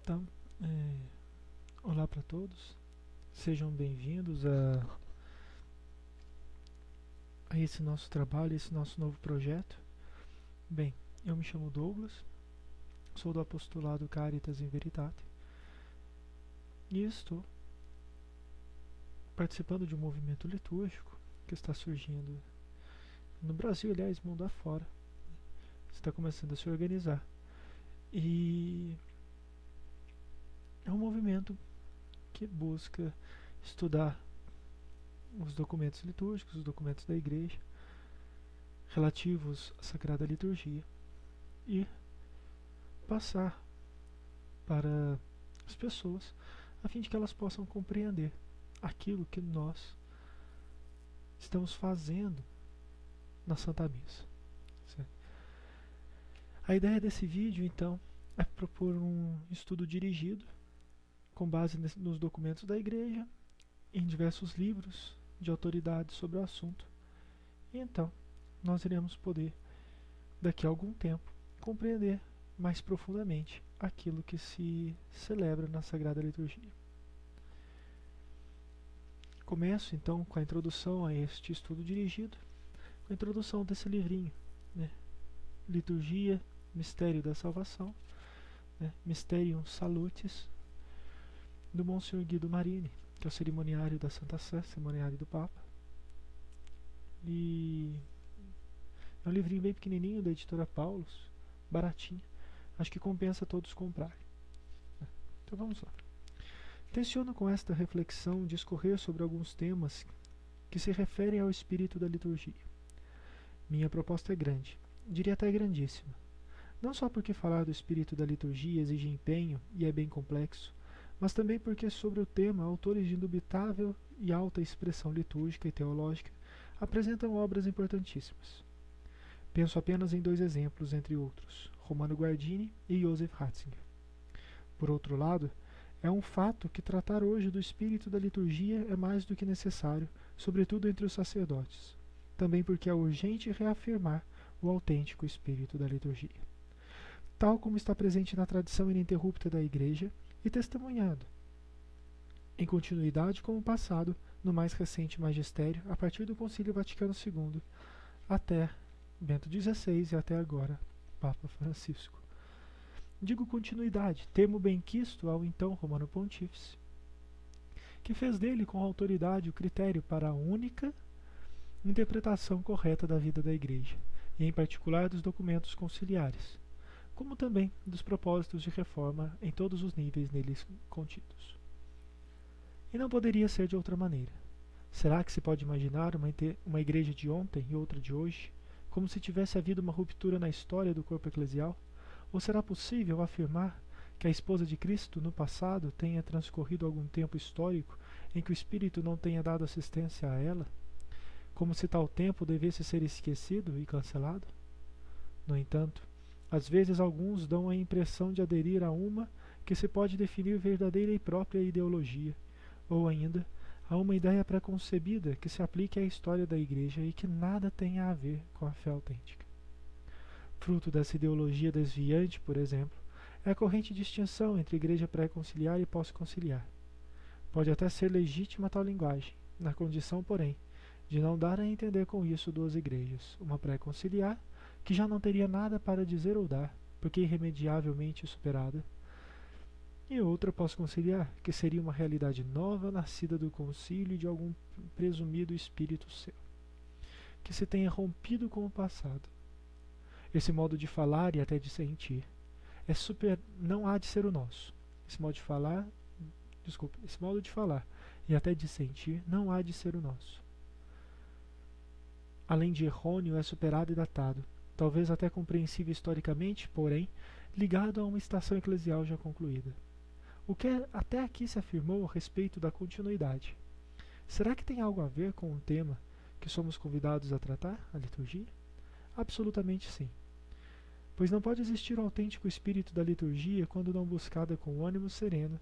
Então, olá para todos, sejam bem-vindos a esse nosso trabalho, esse nosso novo projeto. Bem, eu me chamo Douglas, sou do apostolado Caritas in Veritate e estou participando de um movimento litúrgico que está surgindo no Brasil, aliás, mundo afora. Está começando a se organizar e é um movimento que busca estudar os documentos litúrgicos, os documentos da Igreja relativos à Sagrada Liturgia e passar para as pessoas a fim de que elas possam compreender aquilo que nós estamos fazendo na Santa Missa. Certo? A ideia desse vídeo, então, é propor um estudo dirigido com base nos documentos da Igreja, em diversos livros de autoridade sobre o assunto. E então, nós iremos poder, daqui a algum tempo, compreender mais profundamente aquilo que se celebra na Sagrada Liturgia. Começo então com a introdução a este estudo dirigido, com a introdução desse livrinho, né? Liturgia, Mistério da Salvação, né? Mysterium Salutis, do Monsenhor Guido Marini, que é o cerimoniário da Santa Sé, cerimoniário do Papa. E é um livrinho bem pequenininho da editora Paulus, baratinho. Acho que compensa todos comprarem. Então vamos lá. Tenciono com esta reflexão discorrer sobre alguns temas que se referem ao espírito da liturgia. Minha proposta é grande, diria até grandíssima. Não só porque falar do espírito da liturgia exige empenho e é bem complexo, mas também porque sobre o tema autores de indubitável e alta expressão litúrgica e teológica apresentam obras importantíssimas. Penso apenas em dois exemplos, entre outros, Romano Guardini e Joseph Ratzinger. Por outro lado, é um fato que tratar hoje do espírito da liturgia é mais do que necessário, sobretudo entre os sacerdotes, também porque é urgente reafirmar o autêntico espírito da liturgia, tal como está presente na tradição ininterrupta da Igreja e testemunhado, em continuidade com o passado, no mais recente magistério, a partir do Concílio Vaticano II, até Bento XVI e até agora, Papa Francisco. Digo continuidade, termo benquisto ao então Romano Pontífice, que fez dele com autoridade o critério para a única interpretação correta da vida da Igreja, e em particular dos documentos conciliares, como também dos propósitos de reforma em todos os níveis neles contidos. E não poderia ser de outra maneira. Será que se pode imaginar uma igreja de ontem e outra de hoje, como se tivesse havido uma ruptura na história do corpo eclesial? Ou será possível afirmar que a esposa de Cristo no passado tenha transcorrido algum tempo histórico em que o Espírito não tenha dado assistência a ela, como se tal tempo devesse ser esquecido e cancelado? No entanto, às vezes alguns dão a impressão de aderir a uma que se pode definir verdadeira e própria ideologia, ou ainda a uma ideia preconcebida que se aplique à história da Igreja e que nada tenha a ver com a fé autêntica. Fruto dessa ideologia desviante, por exemplo, é a corrente distinção entre igreja pré-conciliar e pós-conciliar. Pode até ser legítima tal linguagem, na condição, porém, de não dar a entender com isso duas igrejas, uma pré-conciliar, que já não teria nada para dizer ou dar, porque irremediavelmente superada, e outra pós-conciliar, que seria uma realidade nova nascida do concílio e de algum presumido espírito seu, que se tenha rompido com o passado. Esse modo de falar e até de sentir não há de ser o nosso. Esse modo de falar e até de sentir não há de ser o nosso. Além de errôneo, é superado e datado, talvez até compreensível historicamente, porém, ligado a uma estação eclesial já concluída. O que até aqui se afirmou a respeito da continuidade, será que tem algo a ver com o tema que somos convidados a tratar, a liturgia? Absolutamente sim. Pois não pode existir o autêntico espírito da liturgia quando não buscada com ânimo sereno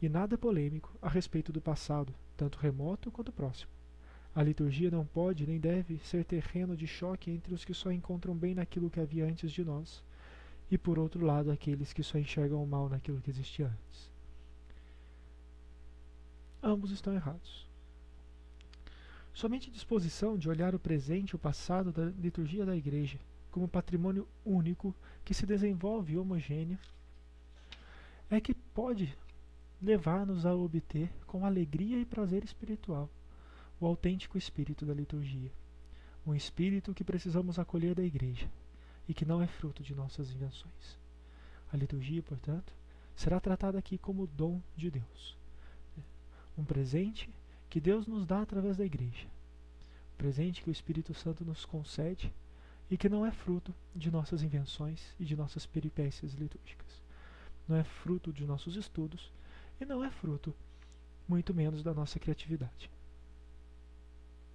e nada polêmico a respeito do passado, tanto remoto quanto próximo. A liturgia não pode nem deve ser terreno de choque entre os que só encontram bem naquilo que havia antes de nós e por outro lado aqueles que só enxergam o mal naquilo que existia antes. Ambos estão errados. Somente a disposição de olhar o presente e o passado da liturgia da Igreja como patrimônio único que se desenvolve homogêneo é que pode levar-nos a obter com alegria e prazer espiritual o autêntico espírito da liturgia, um espírito que precisamos acolher da Igreja e que não é fruto de nossas invenções. A liturgia, portanto, será tratada aqui como dom de Deus, um presente que Deus nos dá através da Igreja, um presente que o Espírito Santo nos concede e que não é fruto de nossas invenções e de nossas peripécias litúrgicas. Não é fruto de nossos estudos e não é fruto, muito menos, da nossa criatividade.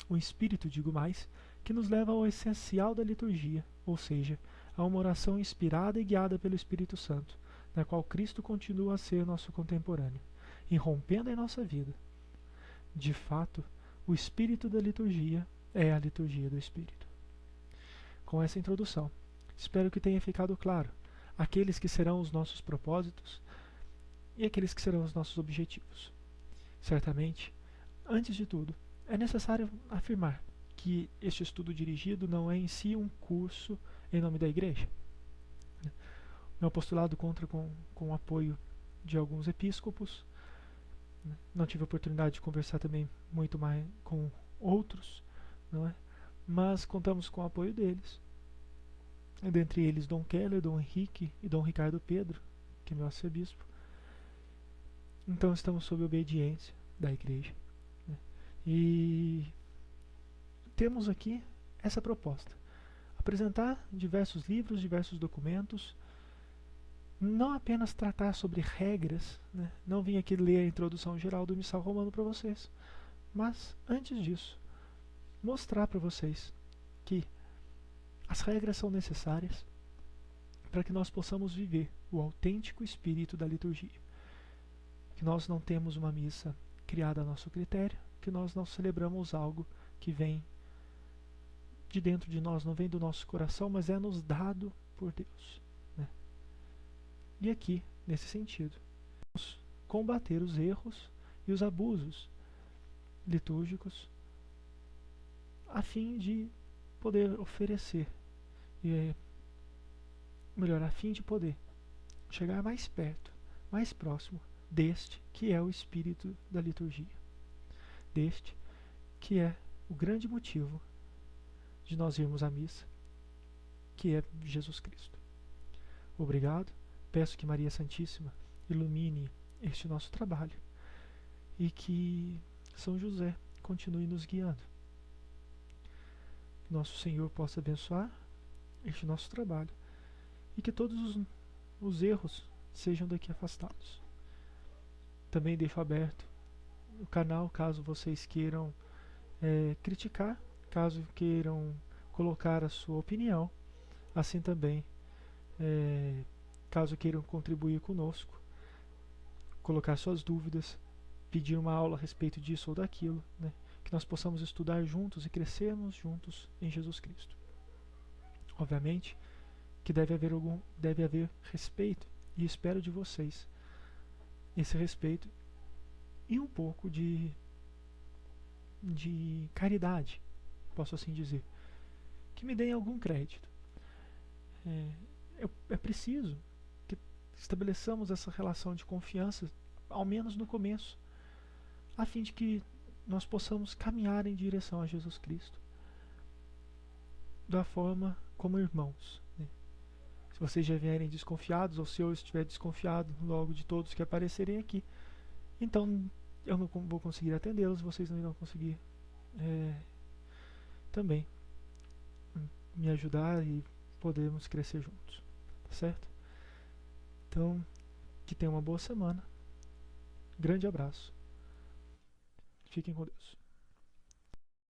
Um espírito, digo mais, que nos leva ao essencial da liturgia, ou seja, a uma oração inspirada e guiada pelo Espírito Santo, na qual Cristo continua a ser nosso contemporâneo, irrompendo em nossa vida. De fato, o espírito da liturgia é a liturgia do Espírito. Com essa introdução, espero que tenha ficado claro aqueles que serão os nossos propósitos e aqueles que serão os nossos objetivos. Certamente, antes de tudo, é necessário afirmar que este estudo dirigido não é em si um curso em nome da Igreja. Meu apostolado conta com o apoio de alguns episcopos. Não tive a oportunidade de conversar também muito mais com outros, não é? Mas contamos com o apoio deles. Dentre eles Dom Keller, Dom Henrique e Dom Ricardo Pedro, que é meu arcebispo. Então estamos sob obediência da Igreja. E temos aqui essa proposta: apresentar diversos livros, diversos documentos, não apenas tratar sobre regras, né? Não vim aqui ler a introdução geral do Missal Romano para vocês, mas antes disso, mostrar para vocês que as regras são necessárias para que nós possamos viver o autêntico espírito da liturgia. Que nós não temos uma missa criada a nosso critério, que nós não celebramos algo que vem de dentro de nós, não vem do nosso coração, mas é nos dado por Deus, né? E aqui, nesse sentido, vamos combater os erros e os abusos litúrgicos a fim de poder oferecer, a fim de poder chegar mais perto, mais próximo deste que é o espírito da liturgia, deste que é o grande motivo de nós irmos à missa, que é Jesus Cristo. Obrigado, peço que Maria Santíssima ilumine este nosso trabalho e que São José continue nos guiando. Que nosso Senhor possa abençoar este nosso trabalho e que todos os erros sejam daqui afastados. Também deixo aberto o canal caso vocês queiram criticar, caso queiram colocar a sua opinião, assim também caso queiram contribuir conosco, colocar suas dúvidas, pedir uma aula a respeito disso ou daquilo, né? Que nós possamos estudar juntos e crescermos juntos em Jesus Cristo. Obviamente que deve haver respeito, e espero de vocês esse respeito e um pouco de caridade, posso assim dizer, que me deem algum crédito. É preciso que estabeleçamos essa relação de confiança, ao menos no começo, a fim de que nós possamos caminhar em direção a Jesus Cristo da forma como irmãos, né? Se vocês já vierem desconfiados, ou se eu estiver desconfiado logo de todos que aparecerem aqui, então eu não vou conseguir atendê-los, vocês não irão conseguir também me ajudar e podermos crescer juntos, tá certo? Então, que tenham uma boa semana, grande abraço, fiquem com Deus.